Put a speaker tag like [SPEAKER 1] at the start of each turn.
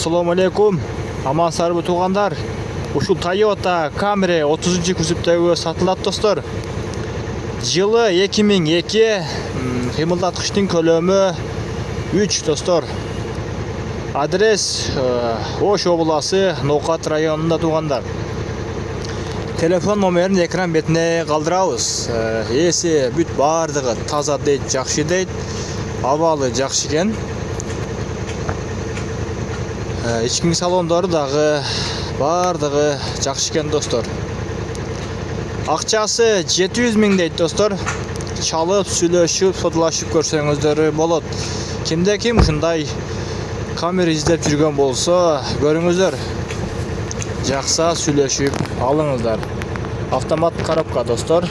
[SPEAKER 1] Assalamu alaikum. Амансыздарбы туғандар. Ушул Toyota Camry 30-күзүптөгү сатылат достор. Жылы 2002, кыймылдаткычтын көлөмү 3 достор. Адрес Ош обласы Ноокат районунда туғандар. Телефон номерин экран бетине калтырабыз. Эси бүт бардыгы таза дейт, жакшы дейт. Абалы жакшы экен. Ички салондору дагы бардыгы жакшы экен достор. Акчасы 700 000 дейт достор. Чалып, сүйлөшүп, содулашып көрсөңүздөр болот. Кимде ким ушундай камера издеп жүргөн болсо, көрүңүздөр. Жакса сүйлөшүп алыңыздар. Автомат коробка достор.